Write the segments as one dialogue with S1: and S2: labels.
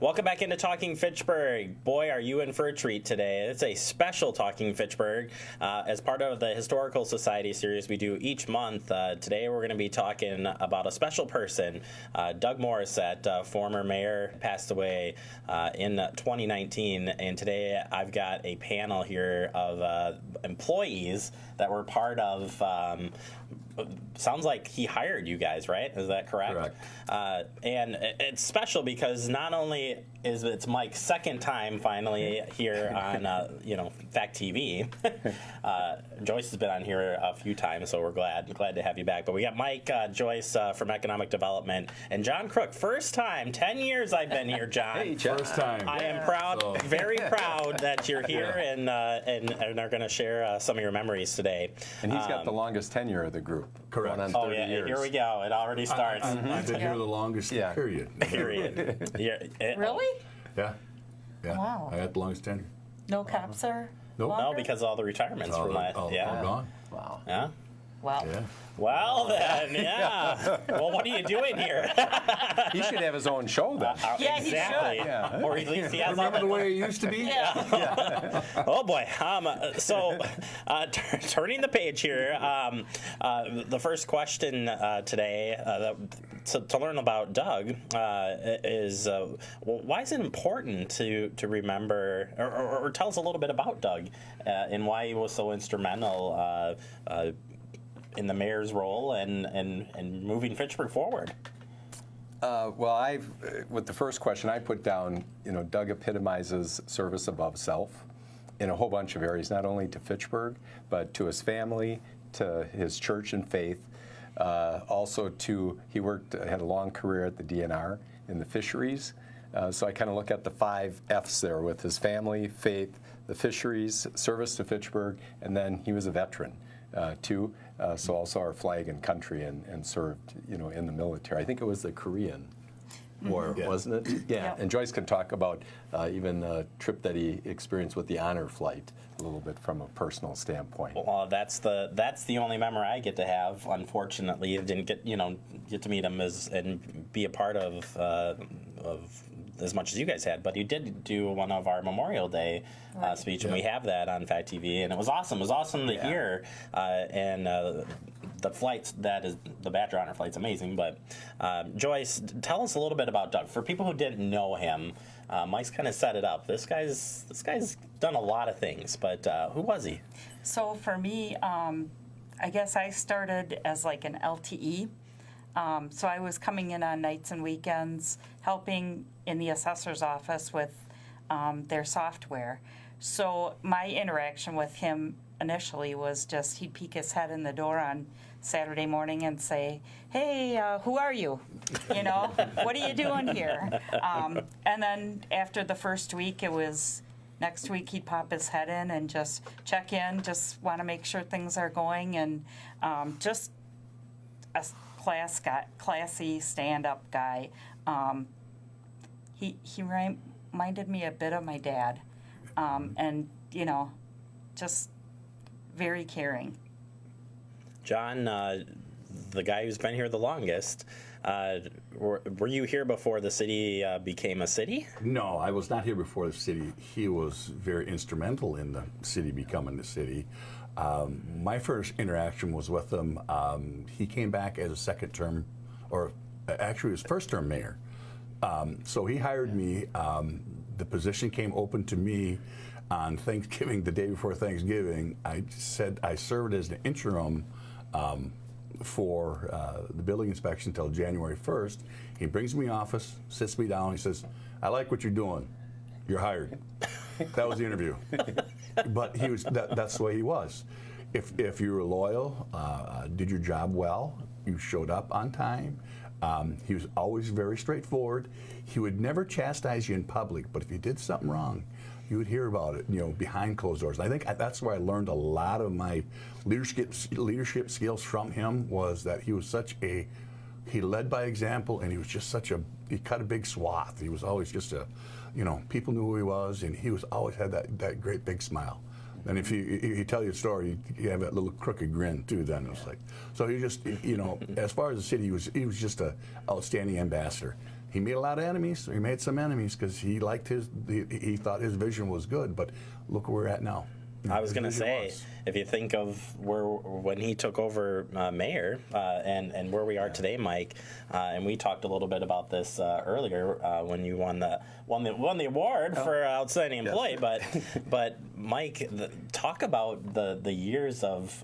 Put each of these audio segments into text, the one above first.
S1: Welcome back into Talking Fitchburg. Boy, are you in for a treat today. It's a special Talking Fitchburg as part of the Historical Society series we do each month. Today we're going to be talking about a special person, Doug Morrissette, former mayor, passed away in 2019. And today I've got a panel here of employees that were part of sounds like he hired you guys, right? Is that correct?
S2: Correct.
S1: And it's special because not only is it's Mike's second time finally here on Fact TV. Joyce has been on here a few times, so we're glad to have you back. But we got Mike, Joyce from Economic Development, and John Crook. First time, 10 years I've been here, John.
S2: Hey, John.
S3: First time.
S1: I am proud, very proud that you're here and are going to share some of your memories today.
S2: And he's got the longest tenure of the group.
S3: Correct.
S2: Going on 30 years.
S1: Here we go. It already starts.
S3: I've been here the longest period.
S1: Period.
S4: Really?
S3: Yeah.
S4: Wow.
S3: I had the longest tenure.
S4: No cops are
S3: Nope.
S4: longer?
S1: No, because of all the retirements from that.
S3: All
S1: Yeah.
S3: gone.
S4: Wow.
S1: Yeah.
S4: Wow.
S3: Yeah.
S1: Well then, yeah. Well, what are you doing here?
S2: He should have his own show then.
S4: Yeah, he
S1: exactly.
S4: should.
S2: Yeah.
S1: Or at least he has all
S3: Remember the way it used to be?
S4: Yeah.
S1: Oh boy. So, turning the page here, the first question today to learn about Doug is why is it important to remember or tell us a little bit about Doug and why he was so instrumental in the mayor's role and moving Fitchburg forward?
S2: Well, with the first question, I put down, Doug epitomizes service above self in a whole bunch of areas, not only to Fitchburg, but to his family, to his church and faith. Also he had a long career at the DNR in the fisheries. So I kind of look at the 5 F's there with his family, faith, the fisheries, service to Fitchburg, and then he was a veteran too. So also our flag and country and served, in the military. I think it was the Korean War, wasn't it? Yeah. And Joyce can talk about even the trip that he experienced with the honor flight a little bit from a personal standpoint.
S1: Well, that's the only memory I get to have. Unfortunately, I didn't get to meet him and be a part of as much as you guys had, but you did do one of our Memorial Day speech, and we have that on Fact TV, and it was awesome. It was awesome to hear, and the flights, that is the Badger Honor flight's amazing. But Joyce, tell us a little bit about Doug. For people who didn't know him, Mike's kind of set it up. This guy's done a lot of things, but who was he?
S4: So for me, I guess I started as like an LTE. So I was coming in on nights and weekends, helping in the assessor's office with their software. So my interaction with him initially was just he'd peek his head in the door on Saturday morning and say, "Hey, who are you? What are you doing here?" And then after the first week, it was next week he'd pop his head in and just check in, just want to make sure things are going, and just a classy stand-up guy. He reminded me a bit of my dad, and just very caring.
S1: John, the guy who's been here the longest, were you here before the city became a city?
S3: No, I was not here before the city. He was very instrumental in the city becoming the city. My first interaction was with him. He came back as a second term, or actually his first term mayor. So he hired me. The position came open to me on Thanksgiving, the day before Thanksgiving. I said I served as an interim for the building inspection until January 1st. He brings me office, sits me down, he says, "I like what you're doing. You're hired." That was the interview. But he was that's the way he was. If you were loyal, did your job well, you showed up on time. He was always very straightforward. He would never chastise you in public, but if you did something wrong, you would hear about it, behind closed doors. And I think that's where I learned a lot of my leadership skills from him, was that he was he led by example, and he was just he cut a big swath. He was always just people knew who he was, and he was always had that great big smile. And if he tell you a story, you have that little crooked grin too. Then it was like, so he just, as far as the city, he was just a outstanding ambassador. he made a lot of enemies. He made some enemies because he liked he thought his vision was good. But look where we're at now.
S1: I was going to
S3: His
S1: say,
S3: vision was.
S1: if you think of when he took over mayor and where we are today, Mike, and we talked a little bit about this earlier when you won the award for outstanding employee. But Mike, talk about the years of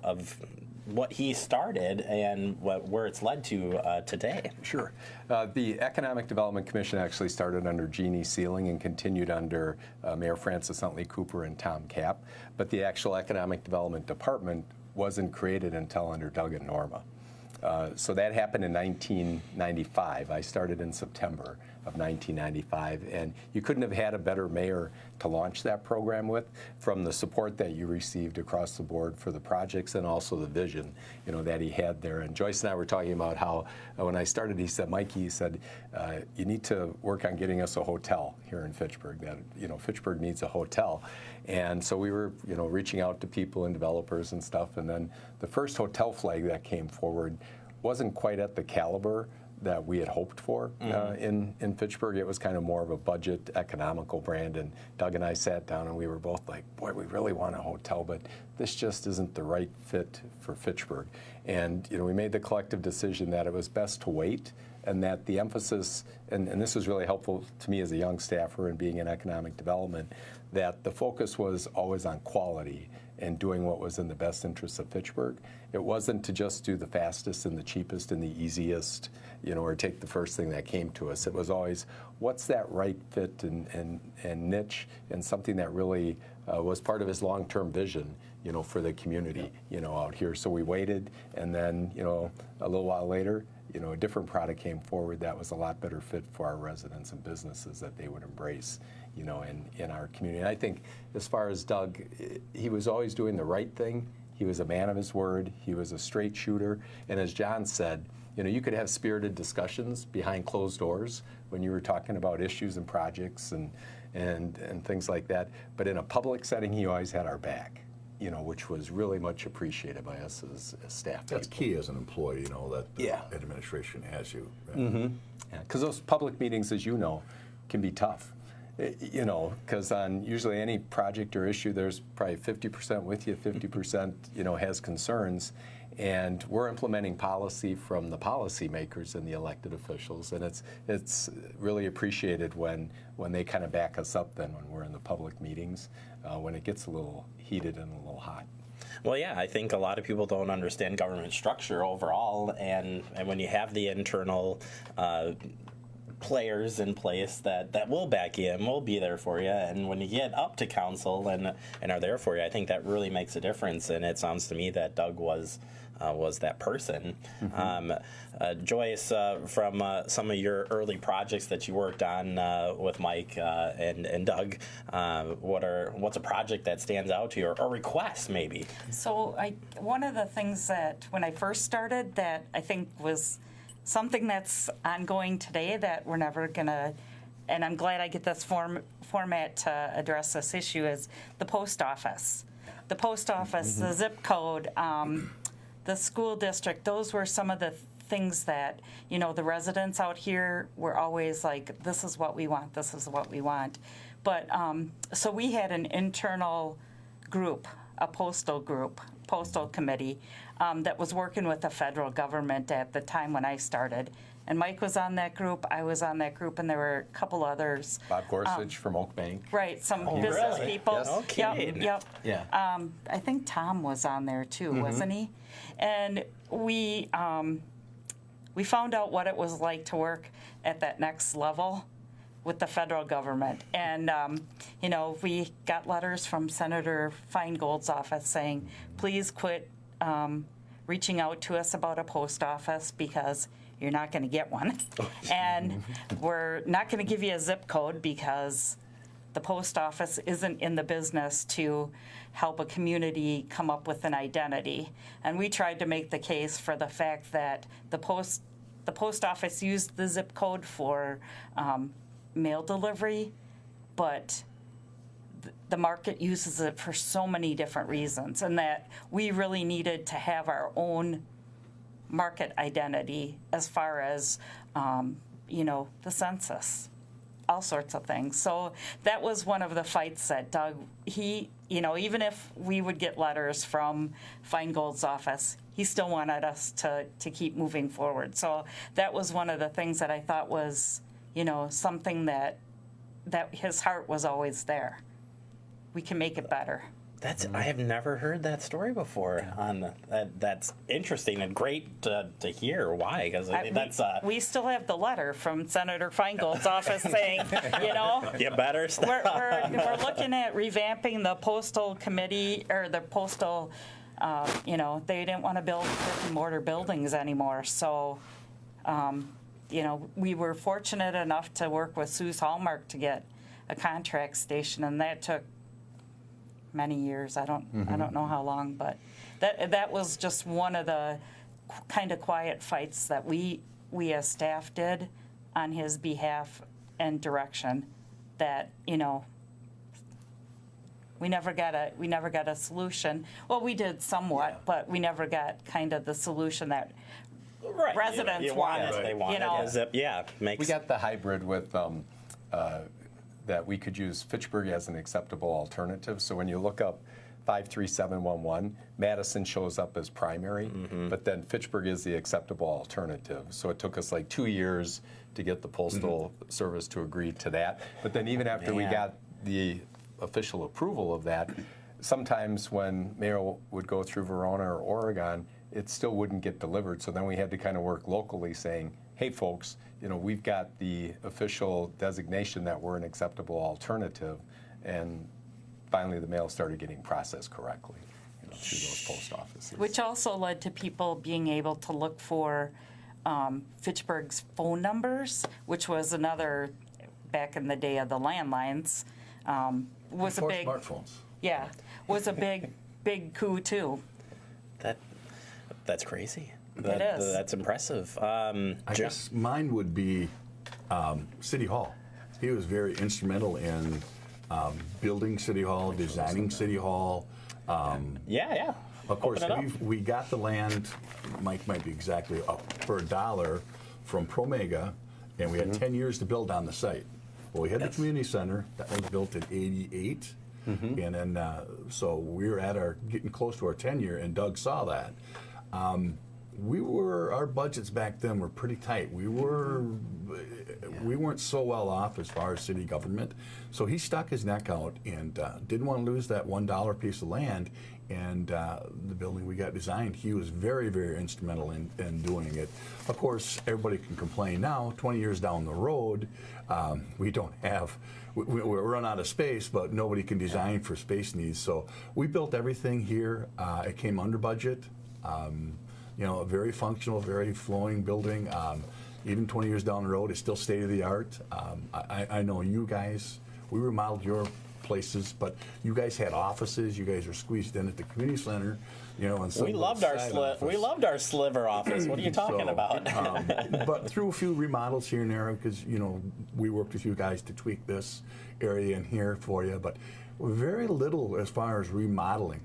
S1: what he started and where it's led to today.
S2: Sure. The Economic Development Commission actually started under Jeannie Sealing and continued under Mayor Francis Huntley Cooper and Tom Kapp. But the actual Economic Development Department wasn't created until under Doug and Norma. So that happened in 1995. I started in September of 1995, and you couldn't have had a better mayor to launch that program with, from the support that you received across the board for the projects and also the vision, that he had there. And Joyce and I were talking about how when I started, he said, Mikey, he said, you need to work on getting us a hotel here in Fitchburg. That Fitchburg needs a hotel. And so we were, reaching out to people and developers and stuff. And then the first hotel flag that came forward wasn't quite at the caliber that we had hoped for in Fitchburg. It was kind of more of a budget, economical brand. And Doug and I sat down and we were both like, boy, we really want a hotel, but this just isn't the right fit for Fitchburg. And we made the collective decision that it was best to wait, and that the emphasis, and this was really helpful to me as a young staffer and being in economic development, that the focus was always on quality and doing what was in the best interest of Fitchburg. It wasn't to just do the fastest and the cheapest and the easiest, or take the first thing that came to us. It was always, what's that right fit and niche, and something that really was part of his long-term vision, for the community, out here. So we waited, and then, a little while later, a different product came forward that was a lot better fit for our residents and businesses that they would embrace, in our community. And I think as far as Doug, he was always doing the right thing. He was a man of his word. He was a straight shooter. And as John said, you could have spirited discussions behind closed doors when you were talking about issues and projects and things like that. But in a public setting, he always had our back, which was really much appreciated by us as staff.
S3: That's
S2: people.
S3: key as an employee, that the
S2: Yeah.
S3: administration has you.
S2: Because those public meetings, as you know, can be tough. Because on usually any project or issue, there's probably 50% with you, 50%, has concerns. And we're implementing policy from the policymakers and the elected officials, and it's really appreciated when they kind of back us up then when we're in the public meetings, when it gets a little heated and a little hot.
S1: Well, yeah, I think a lot of people don't understand government structure overall, and when you have the internal players in place that will back you and will be there for you, and when you get up to council and are there for you, I think that really makes a difference. And it sounds to me that Doug was that person. Joyce, from some of your early projects that you worked on with Mike and Doug, what's a project that stands out to you, or request maybe?
S4: So one of the things that when I first started that I think was something that's ongoing today that we're never gonna, and I'm glad I get this format to address this issue, is the post office. The post office, the zip code, the school district, those were some of the things that, the residents out here were always like, this is what we want, this is what we want. But, so we had an internal group, a postal committee, that was working with the federal government at the time when I started. And Mike was on that group, I was on that group, and there were a couple others.
S2: Bob Gorsuch from Oak Bank.
S4: Right, some business
S1: really?
S4: people.
S2: Yes.
S1: Okay.
S4: Yep.
S2: Yeah.
S4: I think Tom was on there too, wasn't he? And we found out what it was like to work at that next level with the federal government. And, we got letters from Senator Feingold's office saying, please quit reaching out to us about a post office because you're not going to get one. And we're not going to give you a zip code because the post office isn't in the business to help a community come up with an identity. And we tried to make the case for the fact that the post office used the zip code for mail delivery, but the market uses it for so many different reasons, and that we really needed to have our own market identity as far as the census, all sorts of things. So that was one of the fights that Doug, even if we would get letters from Feingold's office, he still wanted us to keep moving forward. So that was one of the things that I thought was, something that his heart was always there. We can make it better.
S1: I have never heard that story before. That's interesting and great to hear. Why? Because
S4: we still have the letter from Senator Feingold's office saying,
S1: you better stop.
S4: We're looking at revamping the postal committee or the postal. They didn't want to build brick and mortar buildings anymore. So, we were fortunate enough to work with Sue's Hallmark to get a contract station, and that took many years. I don't know how long, but that was just one of the kind of quiet fights that we as staff did on his behalf and direction. That we never got a solution. Well, we did somewhat, but we never got kind of the solution that residents wanted.
S1: They wanted.
S2: We got the hybrid with. That we could use Fitchburg as an acceptable alternative. So when you look up 53711, Madison shows up as primary, but then Fitchburg is the acceptable alternative. So it took us like 2 years to get the Postal Service to agree to that. But then even after we got the official approval of that, sometimes when mail would go through Verona or Oregon, it still wouldn't get delivered. So then we had to kind of work locally saying, hey folks, we've got the official designation that we're an acceptable alternative, and finally the mail started getting processed correctly through those post offices.
S4: Which also led to people being able to look for Fitchburg's phone numbers, which was another, back in the day of the landlines, was
S3: Before
S4: a big
S3: smartphones.
S4: Yeah, was a big coup too.
S1: That's crazy.
S4: It is.
S1: That's impressive.
S3: I guess mine would be City Hall. He was very instrumental in building City Hall, designing City Hall.
S1: Yeah.
S3: Of course, we got the land, Mike might be exactly up, for $1 from Promega, and we had 10 years to build on the site. Well, we had the community center that was built in '88, and then so we were getting close to our 10-year, and Doug saw that. Our budgets back then were pretty tight. We weren't so well off as far as city government. So he stuck his neck out and didn't want to lose that $1 piece of land. And the building we got designed, he was very, very instrumental in doing it. Of course, everybody can complain now, 20 years down the road, we run out of space, but nobody can design for space needs. So we built everything here. It came under budget. A very functional, very flowing building. Even 20 years down the road, it's still state of the art. I know you guys, we remodeled your places, but you guys had offices. You guys were squeezed in at the community center. And
S1: we loved our sliver office. What are you talking about?
S3: But through a few remodels here and there, because we worked with you guys to tweak this area in here for you, but very little as far as remodeling.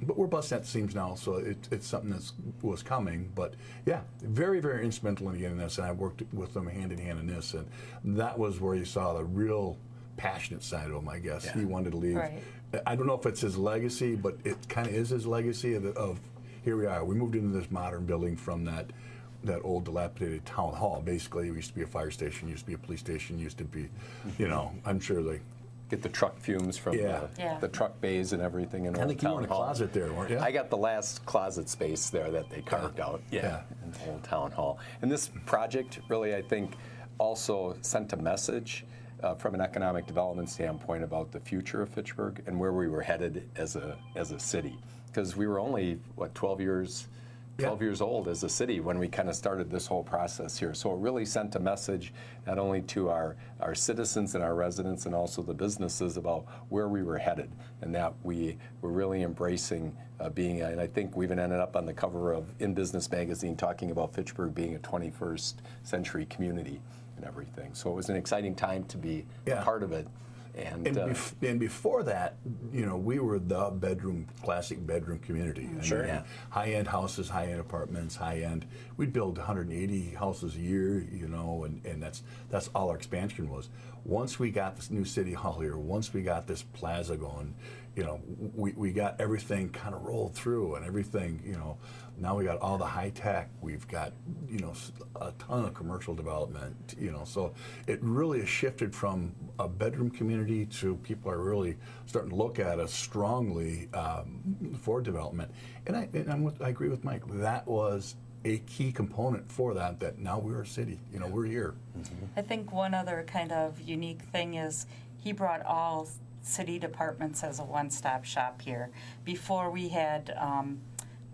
S3: But we're busting at the seams now, so it's something that was coming. But yeah, very, very instrumental in getting this, and I worked with them hand in hand in this, and that was where you saw the real passionate side of him, I guess. Yeah. He wanted to leave. Right. I don't know if it's his legacy, but it kind of is his legacy of here we are. We moved into this modern building from that old dilapidated town hall. Basically, it used to be a fire station, used to be a police station, used to be, I'm sure they
S2: get the truck fumes from the truck bays and everything in Old Town Hall.
S3: I think you were in a closet there, weren't you?
S2: I got the last closet space there that they carved out in Old Town Hall. And this project really, I think, also sent a message from an economic development standpoint about the future of Fitchburg and where we were headed as a city. Because we were only, 12 years old as a city when we kind of started this whole process here. So it really sent a message not only to our citizens and our residents and also the businesses about where we were headed, and that we were really embracing being, and I think we even ended up on the cover of In Business magazine talking about Fitchburg being a 21st century community and everything. So it was an exciting time to be a part of it.
S3: And before that, we were the classic bedroom community.
S1: Sure.
S3: Yeah. High-end houses, high-end apartments, high-end. We'd build 180 houses a year, and that's all our expansion was. Once we got this new city hall here, once we got this plaza going, we got everything kind of rolled through, and everything, now we got all the high tech. We've got, a ton of commercial development, so it really has shifted from a bedroom community to people are really starting to look at us strongly for development. And I agree with Mike. That was a key component for that now we're a city, we're here. Mm-hmm.
S4: I think one other kind of unique thing is he brought all city departments as a one-stop shop here. Before we had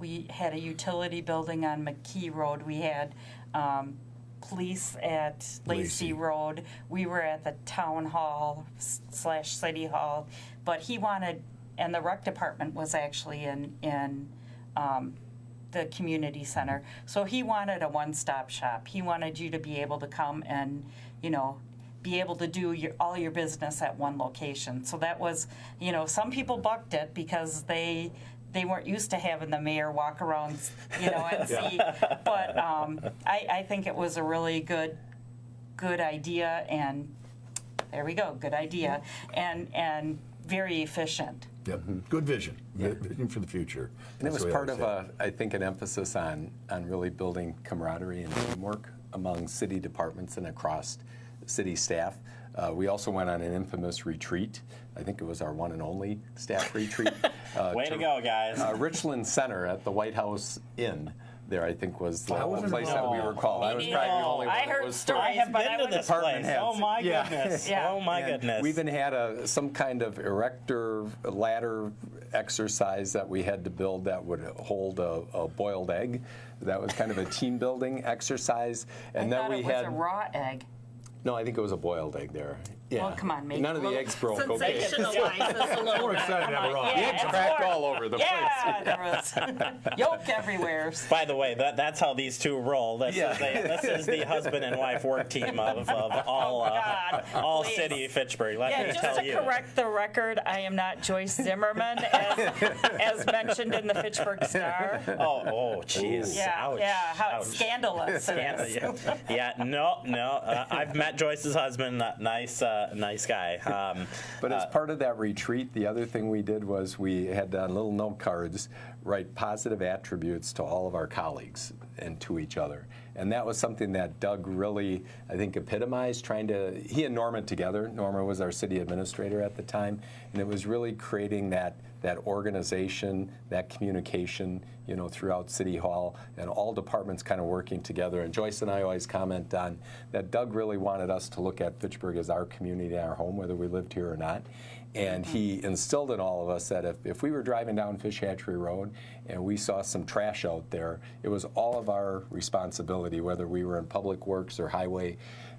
S4: a utility building on McKee Road. We had police at Lacey Road. We were at the town hall / city hall. But he wanted, and the rec department was actually in the community center. So he wanted a one-stop shop. He wanted you to be able to come and, be able to do all your business at one location. So that was, some people bucked it because they weren't used to having the mayor walk around, and see. But I think it was a really good idea, and there we go, good idea, and very efficient.
S3: Yep. Good vision. Vision for the future.
S2: And it was part of, I think, an emphasis on really building camaraderie and teamwork among city departments and across city staff. We also went on an infamous retreat. I think it was our one and only staff retreat.
S1: Way to go, guys.
S2: Richland Center at the White House Inn. There, I think, was the place that we were
S1: involved.
S2: called. I was probably the only one.
S4: I heard
S2: that was
S4: stories,
S1: I have
S4: but
S1: been
S4: I
S1: to this place.
S2: heads.
S1: Oh my
S2: Yeah.
S1: goodness.
S4: Yeah.
S1: Oh my
S2: And
S1: goodness.
S2: we even had some kind of erector ladder exercise that we had to build that would hold a boiled egg. That was kind of a team building exercise. And
S4: I
S2: then
S4: thought
S2: we
S4: it was
S2: had
S4: a raw egg.
S2: no, I think it was a boiled egg there. Yeah.
S4: Well, come on, make
S2: none
S4: it
S2: of
S4: a
S2: the
S4: little
S2: eggs broke. Okay.
S5: Sensationalize this a little
S3: We're
S5: bit.
S3: excited to have a raw.
S2: The eggs
S4: of
S2: cracked
S4: course.
S2: all over the place.
S4: Yeah, there was yolk everywhere.
S1: By the way, that's how these two roll. This is the husband and wife work team of all
S4: God,
S1: all
S4: please.
S1: city Fitchburg. Let me
S4: Yeah, just
S1: tell
S4: to
S1: you.
S4: correct the record, I am not Joyce Zimmerman, as mentioned in the Fitchburg Star.
S1: Oh, jeez.
S4: Yeah,
S1: Ouch.
S4: yeah, how
S1: Ouch.
S4: scandalous it is.
S1: No. I've met Joyce's husband. Nice guy.
S2: But as part of that retreat, the other thing we did was we had on little note cards write positive attributes to all of our colleagues and to each other. And that was something that Doug really, I think, epitomized, he and Norma together. Norma was our city administrator at the time, and it was really creating that organization, that communication, throughout City Hall, and all departments kind of working together. And Joyce and I always comment on that Doug really wanted us to look at Fitchburg as our community, our home, whether we lived here or not. And he instilled in all of us that if we were driving down Fish Hatchery Road and we saw some trash out there, it was all of our responsibility, whether we were in public works or highway,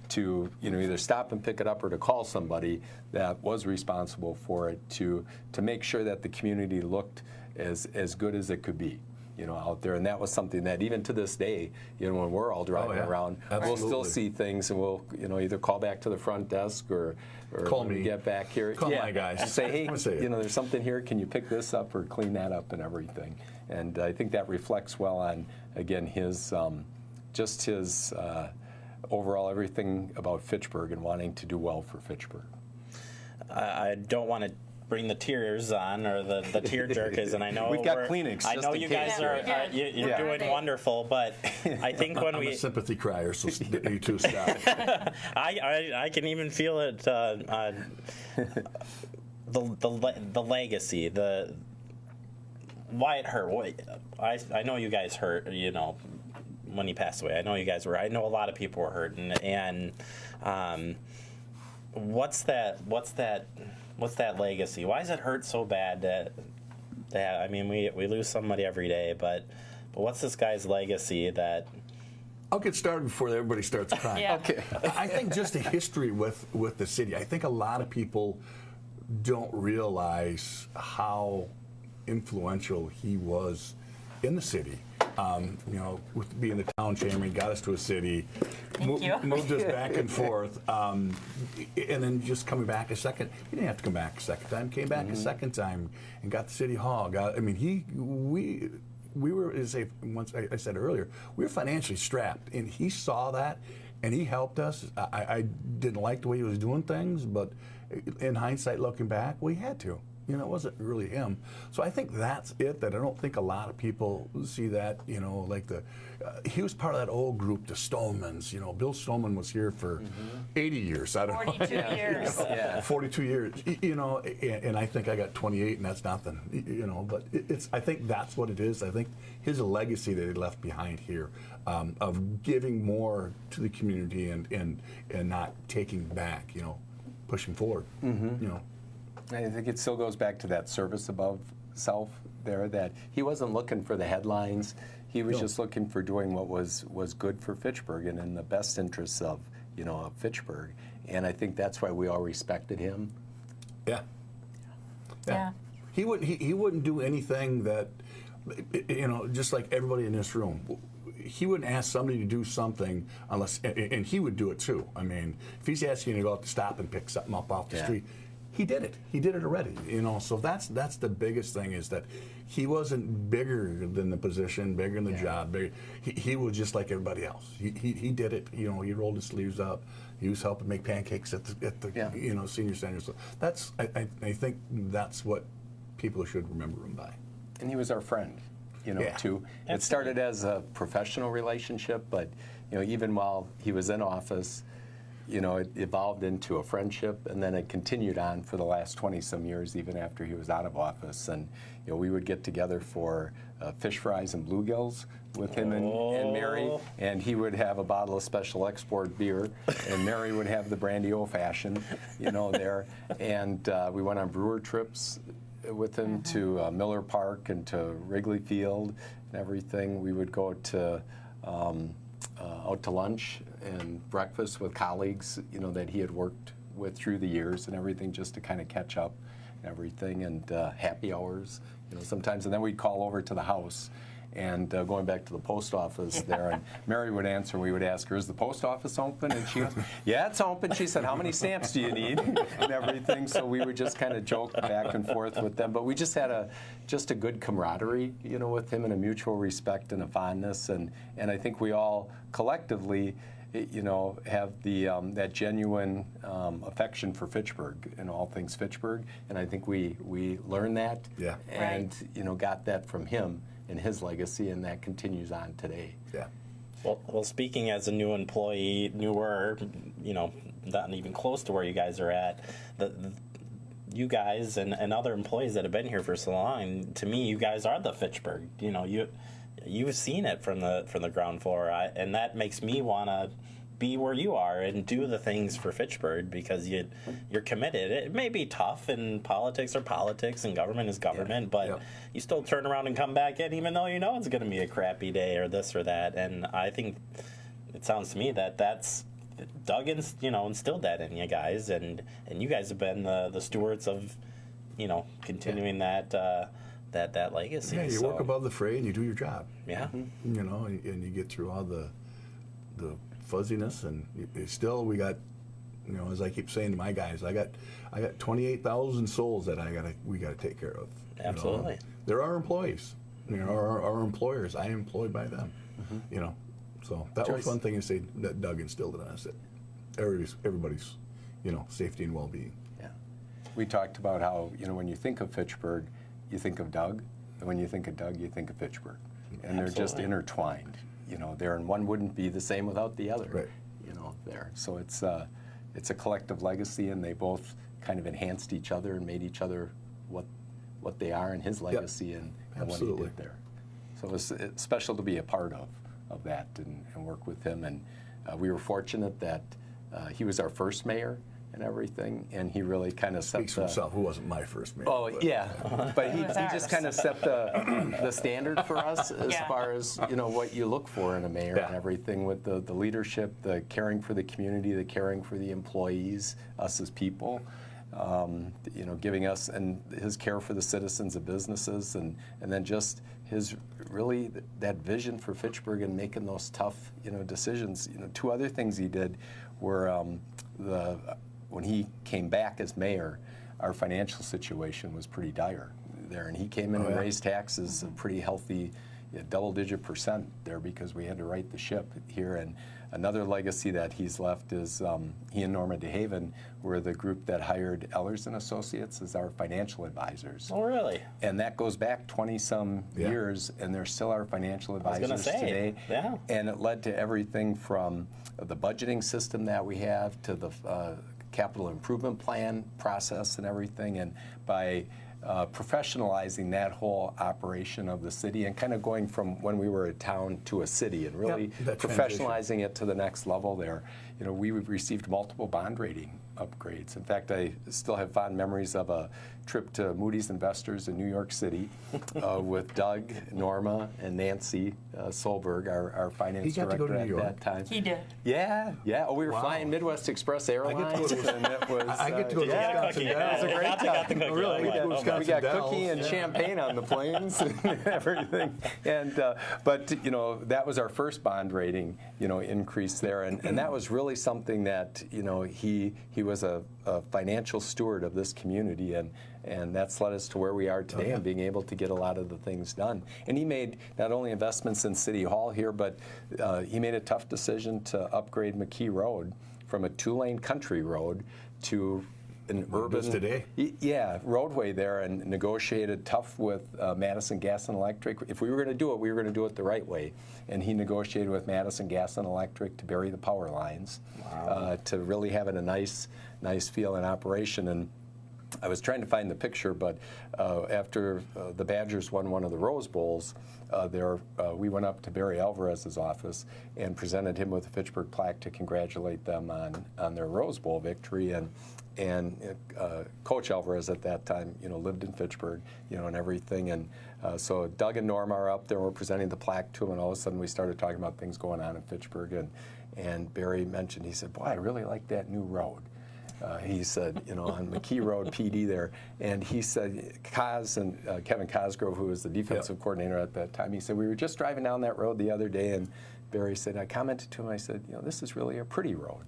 S2: to either stop and pick it up or to call somebody that was responsible for it to make sure that the community looked as good as it could be. Out there, and that was something that even to this day, when we're all driving around, we'll still see things, and we'll, either call back to the front desk or
S3: call me,
S2: get back here.
S3: Call my guys.
S2: And say, hey, there's something here. Can you pick this up or clean that up and everything? And I think that reflects well on, again, his overall everything about Fitchburg and wanting to do well for Fitchburg.
S1: I don't want to bring the tears on or the tear jerkers, and I know
S2: We've got Kleenex.
S1: I
S2: just
S1: know
S2: in
S1: you
S2: case.
S1: guys are you're doing wonderful, but I think when
S3: I'm
S1: we
S3: a sympathy crier, so you two stop.
S1: I can even feel it. The legacy, why it hurt. I know you guys hurt. When he passed away, I know you guys were. I know a lot of people were hurt, and what's that legacy? Why does it hurt so bad that I mean, we lose somebody every day, but what's this guy's legacy that?
S3: I'll get started before everybody starts crying.
S4: Yeah.
S2: Okay.
S3: I think just the history with the city. I think a lot of people don't realize how influential he was in the city. With being the town chairman, got us to a city,
S4: Thank you.
S3: moved us back and forth, and then just coming back a second. He didn't have to come back a second time. Came back a second time and got the city hall. We were, as I said earlier, we were financially strapped, and he saw that, and he helped us. I didn't like the way he was doing things, but in hindsight, looking back, we had to. It wasn't really him. So I think that's it, that I don't think a lot of people see that, like he was part of that old group, the Stonemans. Bill Stoneman was here for 80 years. I don't
S4: 42
S3: know.
S4: years.
S3: 42 years, and I think I got 28, and that's nothing, but I think that's what it is. I think his legacy that he left behind here of giving more to the community and not taking back, pushing forward,
S2: I think it still goes back to that service above self there, that he wasn't looking for the headlines. He was just looking for doing what was good for Fitchburg and in the best interests of, of Fitchburg. And I think that's why we all respected him.
S3: Yeah.
S4: Yeah.
S3: He wouldn't do anything that, just like everybody in this room. He wouldn't ask somebody to do something unless, and he would do it too. I mean, if he's asking you to go out to stop and pick something up off the street, he did it. He did it already. So that's the biggest thing, is that he wasn't bigger than the position, bigger than the job. He was just like everybody else. He did it. He rolled his sleeves up. He was helping make pancakes at the senior center. So that's I think that's what people should remember him by.
S2: And he was our friend, too. It started as a professional relationship, but even while he was in office, it evolved into a friendship, and then it continued on for the last 20-some years, even after he was out of office. And we would get together for fish fries and bluegills with him and Mary, and he would have a bottle of special export beer, and Mary would have the brandy old-fashioned, there. And we went on brewer trips with him to Miller Park and to Wrigley Field and everything. We would go to out to lunch and breakfast with colleagues, that he had worked with through the years and everything, just to kind of catch up and everything, and happy hours, sometimes. And then we'd call over to the house, and going back to the post office there, and Mary would answer, and we would ask her, is the post office open? And she goes, yeah, it's open. She said, how many stamps do you need? And everything. So we would just kind of joke back and forth with them. But we just had a good camaraderie, with him, and a mutual respect and a fondness. And I think we all collectively, have the that genuine affection for Fitchburg and all things Fitchburg. And I think we learned that, and got that from him and his legacy, and that continues on today.
S3: Yeah.
S1: Well, speaking as a new employee, newer, not even close to where you guys are at, you guys and other employees that have been here for so long, to me, you guys are the Fitchburg. You've seen it from the ground floor, and that makes me want to be where you are and do the things for Fitchburg, because you're committed. It may be tough, and politics are politics and government is government, but you still turn around and come back in, even though it's going to be a crappy day or this or that. And I think it sounds to me that's Doug instilled that in you guys, and you guys have been the stewards of continuing that legacy.
S3: Yeah, you work above the fray and you do your job.
S1: Yeah.
S3: And you get through all the fuzziness, and we got, as I keep saying to my guys, I got 28,000 souls that we gotta take care of.
S1: Absolutely.
S3: They're our employees. Our employers. I am employed by them. So that was one thing that Doug instilled in us, that everybody's safety and well-being.
S2: Yeah. We talked about how when you think of Fitchburg, you think of Doug, and when you think of Doug, you think of Fitchburg, and they're just intertwined. There, and one wouldn't be the same without the other.
S3: Right.
S2: There. So it's a collective legacy, and they both kind of enhanced each other and made each other what they are, and his legacy and what he did there. So it's special to be a part of that and work with him. And we were fortunate that he was our first mayor and everything, and he really kind of
S3: Speaks for himself. Who wasn't my first mayor?
S2: Oh, yeah. But he just kind of set the standard for us as far as, what you look for in a mayor and everything, with the leadership, the caring for the community, the caring for the employees, us as people, giving us, and his care for the citizens of businesses, and then just his really that vision for Fitchburg and making those tough decisions. Two other things he did were when he came back as mayor, our financial situation was pretty dire there, and he came in and raised taxes a pretty healthy double-digit % there because we had to right the ship here. And another legacy that he's left is he and Norma DeHaven were the group that hired Ehlers and Associates as our financial advisors.
S1: Oh, really?
S2: And that goes back 20-some years, and they're still our financial advisors today.
S1: Yeah.
S2: And it led to everything from the budgeting system that we have to the capital improvement plan process and everything. And by professionalizing that whole operation of the city and kind of going from when we were a town to a city and really professionalizing it to the next level there. We received multiple bond rating upgrades. In fact, I still have fond memories of a trip to Moody's Investors in New York City with Doug, Norma, and Nancy Solberg, our finance director at that time.
S4: He did.
S2: Yeah. Oh, we were flying Midwest Express Airlines, and it was.
S3: I get to go to Wisconsin
S2: It was a great time.
S3: Really?
S2: We got cookie and champagne on the planes and everything. And but that was our first bond rating increase there, and that was really something that he was a financial steward of this community, and that's led us to where we are today and being able to get a lot of the things done. And he made not only investments in City Hall here, but he made a tough decision to upgrade McKee Road from a 2-lane country road to an urban roadway there, and negotiated tough with Madison Gas and Electric. If we were going to do it, we were going to do it the right way. And he negotiated with Madison Gas and Electric to bury the power lines, to really have it a nice feel and operation. And I was trying to find the picture, but after the Badgers won one of the Rose Bowls, we went up to Barry Alvarez's office and presented him with a Fitchburg plaque to congratulate them on their Rose Bowl victory. And Coach Alvarez at that time, lived in Fitchburg, and everything. And so Doug and Norma are up there, and we're presenting the plaque to him, and all of a sudden we started talking about things going on in Fitchburg. And Barry mentioned, he said, "Boy, I really like that new road." He said, on McKee Road PD there. And he said, Kevin Cosgrove, who was the defensive coordinator at that time, he said, "We were just driving down that road the other day," and Barry said, I commented to him, I said, "This is really a pretty road."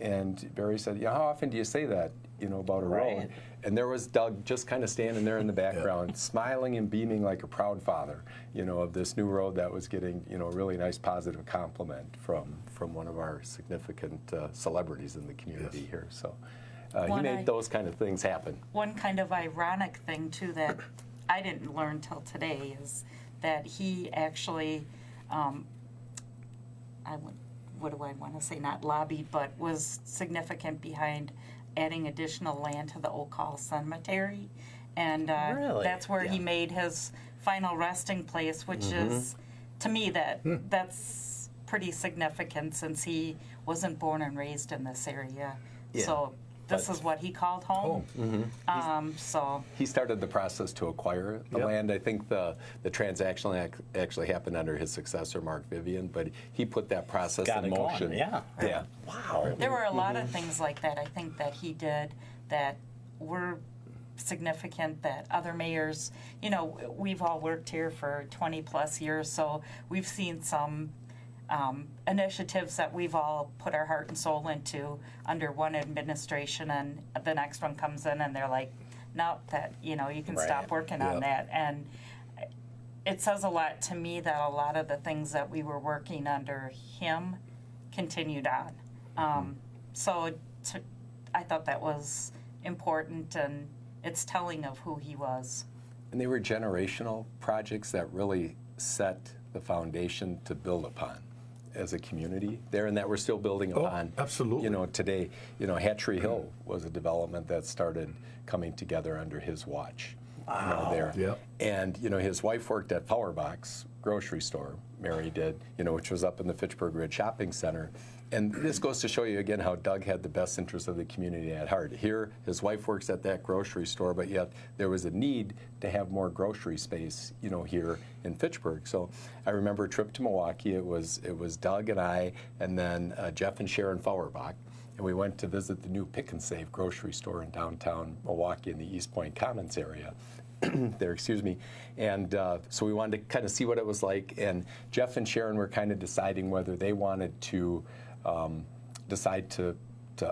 S2: And Barry said, "How often do you say that, about a road?" And there was Doug just kind of standing there in the background, smiling and beaming like a proud father, of this new road that was getting, a really nice positive compliment from one of our significant celebrities in the community here. So he made those kind of things happen. One
S4: kind of ironic thing, too, that I didn't learn till today is that he actually, what do I want to say, not lobbied, but was significant behind adding additional land to the Oak Hall Cemetery. And
S1: really?
S4: That's where he made his final resting place, which is, to me, that's pretty significant since he wasn't born and raised in this area. Yeah. So this is what he called home. So
S2: he started the process to acquire the land. I think the transaction actually happened under his successor, Mark Vivian, but he put that process in motion.
S1: Yeah.
S4: Wow. There were a lot of things like that I think that he did that were significant that other mayors, we've all worked here for 20 plus years, so we've seen some initiatives that we've all put our heart and soul into under one administration, and the next one comes in and they're like, no, that you can stop working on that. And it says a lot to me that a lot of the things that we were working under him continued on. I thought that was important, and it's telling of who he was.
S2: And they were generational projects that really set the foundation to build upon as a community there, and that we're still building upon.
S3: Absolutely.
S2: Today, Hatchery Hill was a development that started coming together under his watch.
S1: Wow.
S2: There.
S3: Yep.
S2: And his wife worked at Powerbox grocery store, Mary did, which was up in the Fitchburg Ridge Shopping Center. And this goes to show you again how Doug had the best interests of the community at heart. Here, his wife works at that grocery store, but yet there was a need to have more grocery space, here in Fitchburg. So I remember a trip to Milwaukee. It was Doug and I, and then Jeff and Sharon Fauerbach. and we went to visit the new Pick and Save grocery store in downtown Milwaukee in the East Point Commons area. There, excuse me. And so we wanted to kind of see what it was like. And Jeff and Sharon were kind of deciding whether they wanted to decide to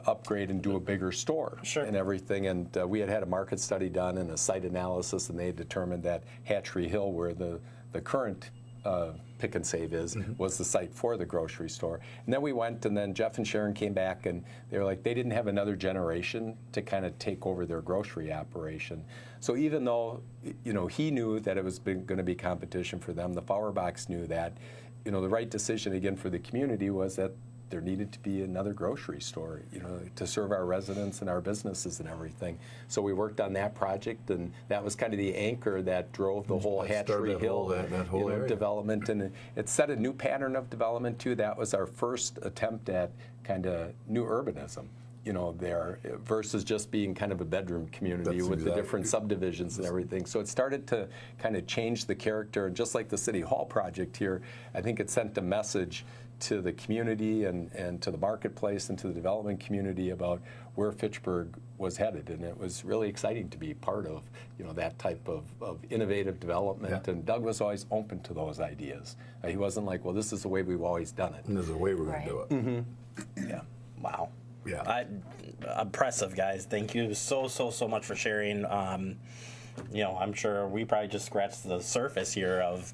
S2: upgrade and do a bigger store and everything. And we had a market study done and a site analysis, and they had determined that Hatchery Hill, where the current Pick and Save is, was the site for the grocery store. And then we went, and then Jeff and Sharon came back, and they were like, they didn't have another generation to kind of take over their grocery operation. So even though, you know, he knew that it was going to be competition for them, the Fauerbachs knew that, you know, the right decision again for the community was that there needed to be another grocery store, you know, to serve our residents and our businesses and everything. So we worked on that project, and that was kind of the anchor that drove the whole Hatchery Hill
S3: that whole area.
S2: Development, and it set a new pattern of development too. That was our first attempt at kind of new urbanism, you know, there versus just being kind of a bedroom community with the different subdivisions and everything. So it started to kind of change the character, and just like the City Hall project here, I think it sent a message to the community and to the marketplace and to the development community about where Fitchburg was headed, and it was really exciting to be part of, you know, that type of innovative development. And Doug was always open to those ideas. He wasn't like, well, this is the way we've always done it.
S3: And there's a way we're going to do it.
S1: Yeah. Wow.
S3: Yeah.
S1: Impressive, guys. Thank you so much for sharing. You know, I'm sure we probably just scratched the surface here of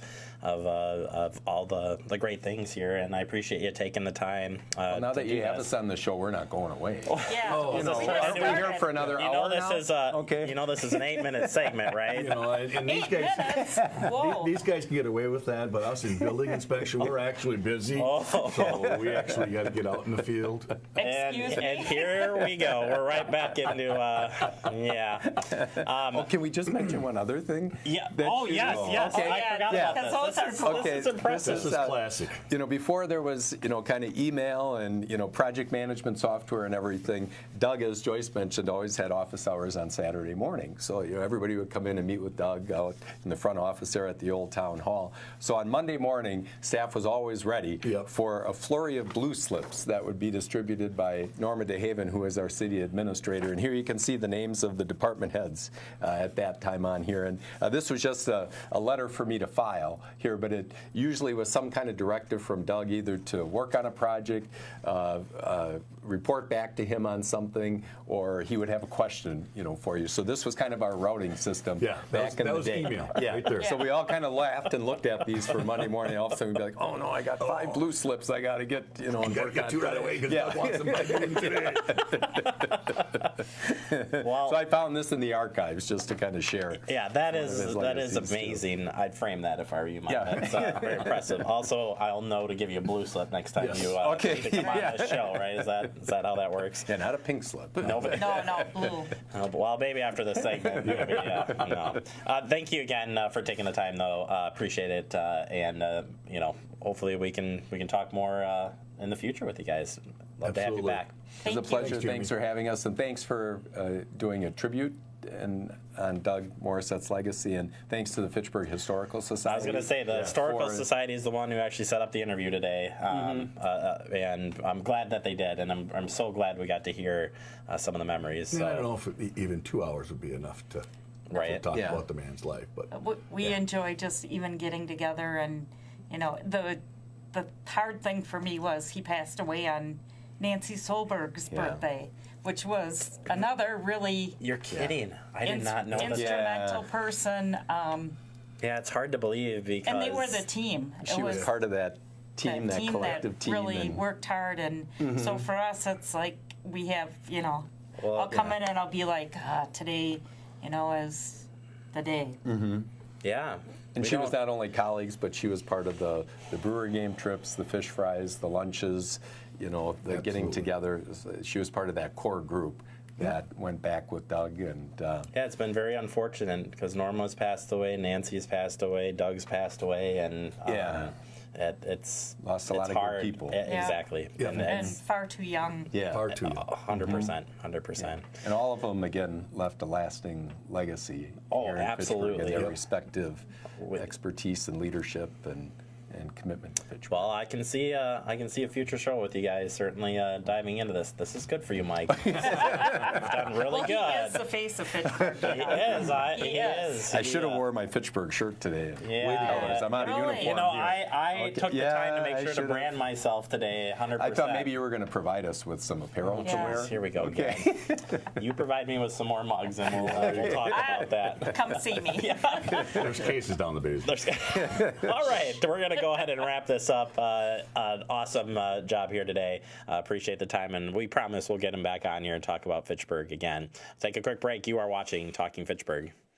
S1: all the great things here, and I appreciate you taking the time.
S2: Well, now that you have us on the show, we're not going away.
S4: Yeah.
S2: You know, aren't we here for another hour
S1: this
S2: now?
S1: is you know, this is an 8-minute segment, right?
S3: You know, and these
S4: 8
S3: guys,
S4: minutes. Whoa.
S3: these guys can get away with that, but us in building inspection, we're actually busy. So we actually got to get out in the field.
S4: Excuse me.
S1: And here we go. We're right back into
S2: Can we just mention one other thing?
S1: Yeah.
S2: That
S1: Oh
S2: you-
S1: yes.
S2: Okay.
S1: I forgot
S2: Yeah.
S1: about
S4: Because
S1: this.
S4: those are
S2: Okay.
S1: This is impressive.
S3: This is classic.
S2: You know, before there was, you know, kind of email and, you know, project management software and everything, Doug, as Joyce mentioned, always had office hours on Saturday morning. So, you know, everybody would come in and meet with Doug out in the front office there at the old town hall. So on Monday morning, staff was always ready for a flurry of blue slips that would be distributed by Norma DeHaven, who is our city administrator. And here you can see the names of the department heads at that time on here. And this was just a letter for me to file here, but it usually was some kind of directive from Doug, either to work on a project, report back to him on something, or he would have a question, you know, for you. So this was kind of our routing system back in the day.
S3: Email,
S2: yeah.
S3: right there.
S2: So we all kind of laughed and looked at these for Monday morning. All of a sudden we'd be like, oh no, I got 5 blue slips I got to get, you know, and
S3: Got to
S2: work
S3: get
S2: on
S3: 2 right
S2: today.
S3: away because Doug wants them by noon today.
S1: Well,
S2: So I found this in the archives just to kind of share.
S1: yeah, that is
S2: legacies, too.
S1: amazing. I'd frame that if I were you, Mike.
S2: Yeah.
S1: That's very impressive. Also, I'll know to give you a blue slip next time
S3: Yes.
S1: you
S2: Okay.
S1: need to come on this show, right? Is that how that works?
S2: Yeah, not a pink slip.
S1: Nobody.
S4: No, blue.
S1: Well, maybe after this segment. Maybe, no. Thank you again for taking the time, though. Appreciate it, and you know, hopefully we can talk more in the future with you guys. Love to have you
S3: Absolutely.
S1: back.
S2: It was a
S4: Thank you.
S2: pleasure. Thanks for having us, and thanks for doing a tribute on Doug Morissette's legacy, and thanks to the Fitchburg Historical Society.
S1: I was going to say the Historical
S2: for-
S1: Society is the one who actually set up the interview today, and I'm glad that they did, and I'm so glad we got to hear some of the memories.
S3: And
S1: So.
S3: I don't know if even 2 hours would be enough to talk
S2: Yeah.
S3: about the man's life, but
S4: We enjoy just even getting together, and you know, the hard thing for me was he passed away on Nancy Solberg's birthday, which was another really
S1: You're kidding. I did not know that.
S4: instrumental person,
S1: Yeah, it's hard to believe because
S4: and they were the team.
S2: She was part of that team, that
S4: team
S2: collective
S4: that
S2: team.
S4: really
S2: and-
S4: worked hard, and so for us, it's like we have, you know,
S1: Well,
S4: I'll come in and I'll be like, today, you know, is the day.
S1: Yeah.
S2: And
S1: we
S2: she was
S1: don't-
S2: not only colleagues, but she was part of the brewer game trips, the fish fries, the lunches, you know, the getting
S3: Absolutely.
S2: together. She was part of that core group that went back with Doug. And
S1: Yeah, it's been very unfortunate because Norma's passed away, Nancy's passed away, Doug's passed away, and it's
S2: Lost a
S1: it's
S2: lot of good
S1: hard.
S2: people.
S1: Exactly.
S3: Yeah.
S1: And
S4: And
S1: it's
S4: far too young.
S3: far too young.
S1: 100%, 100%.
S2: And all of them, again, left a lasting legacy
S1: Oh,
S2: here in Fitchburg
S1: absolutely.
S2: in their
S1: Yeah.
S2: respective expertise and leadership. And and commitment to Fitchburg.
S1: Well, I can see a future show with you guys certainly diving into this. This is good for you, Mike. You've done really
S4: Well,
S1: good.
S4: he is the face of Fitchburg.
S1: He is. He is.
S2: I should have wore my Fitchburg shirt today.
S1: Yeah.
S2: Colors. I'm out of
S4: Really?
S2: uniform
S1: You know,
S2: here.
S1: I took the time to
S2: I
S1: make sure to
S2: should've.
S1: brand myself today, 100%.
S2: I thought maybe you were going to provide us with some apparel to
S4: Yeah.
S2: wear.
S1: Here we go again. You provide me with some more mugs, and we'll talk about that.
S4: Come see me.
S3: There's cases down the basement.
S1: All right, we're going to go ahead and wrap this up. An awesome job here today. Appreciate the time, and we promise we'll get him back on here and talk about Fitchburg again. Take a quick break. You are watching Talking Fitchburg.